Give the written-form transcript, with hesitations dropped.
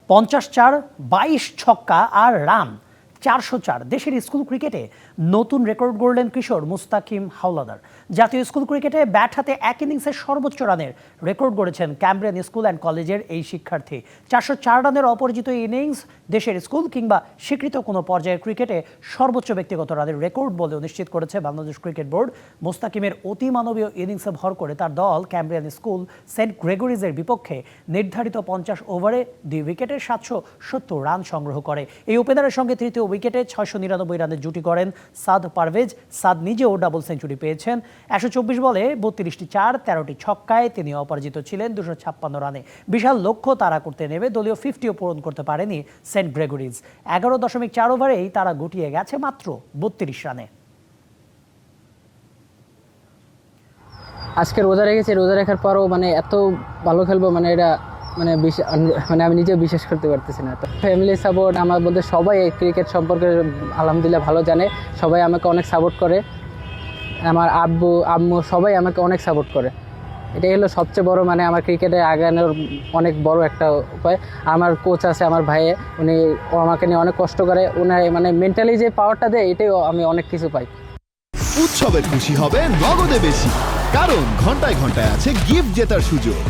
50-4, 22 ছক্কা আর রান 404। দেশের স্কুল ক্রিকেটে নতুন রেকর্ড গড়লেন কিশোর মুস্তাকিম হাওলাদার। জাতীয় স্কুল ক্রিকেটে ব্যাট হাতে এক ইনিংসে সর্বোচ্চ রানের রেকর্ড গড়েছেন ক্যামব্রিয়ান স্কুল অ্যান্ড কলেজের এই শিক্ষার্থী। 404 রানের অপরাজিত ইনিংস দেশের স্কুল কিংবা স্বীকৃত কোনো পর্যায়ের ক্রিকেটে সর্বোচ্চ ব্যক্তিগত রানের রেকর্ড বলেও নিশ্চিত করেছে বাংলাদেশ ক্রিকেট বোর্ড। মুস্তাকিমের অতিমানবীয় ইনিংসে ভর করে তার দল ক্যামব্রিয়ান স্কুল সেন্ট গ্রেগরিজের বিপক্ষে নির্ধারিত 50 ওভারে 2 উইকেটে 770 রান সংগ্রহ করে। এই ওপেনারের সঙ্গে তৃতীয় উইকেটে 699 রানের জুটি করেন সাদ পারভেজ। সাদ নিজেও ডাবল সেঞ্চুরি পেয়েছেন। 124 বলে 32টি চার, 13টি ছক্কায় তিনি অপরাজিত ছিলেন 256 রানে। বিশাল লক্ষ্য তাড়া করতে নেমে দলীয় 50ও পূরণ করতে পারেনি সেন্ট গ্রেগরিজ। 11.4 ওভারেই তারা গুটিয়ে গেছে মাত্র 32 রানে। আজকে রোজা রেখেছি, রোজা রাখার পরও এত ভালো খেলবো এটা আমি নিজেও বিশ্বাস করতে পারতেছি না। তো ফ্যামিলি সাপোর্ট আমার মধ্যে সবাই ক্রিকেট সম্পর্কে আলহামদুলিল্লাহ ভালো জানে, সবাই আমাকে অনেক সাপোর্ট করে। আমার আব্বু আম্মু সবাই আমাকে অনেক সাপোর্ট করে। এটাই হলো সবচেয়ে বড় আমার ক্রিকেটে আগানোর অনেক বড় একটা উপায়। আমার কোচ আছে আমার ভাইয়ে, উনি আমাকে নিয়ে অনেক কষ্ট করে, উনি মেন্টালি যে পাওয়ারটা দেয় এটাই আমি অনেক কিছু পাই। উৎসবে খুশি হবে নগদে বেশি, কারণ ঘন্টায় ঘন্টায় আছে গিফট জেতার সুযোগ।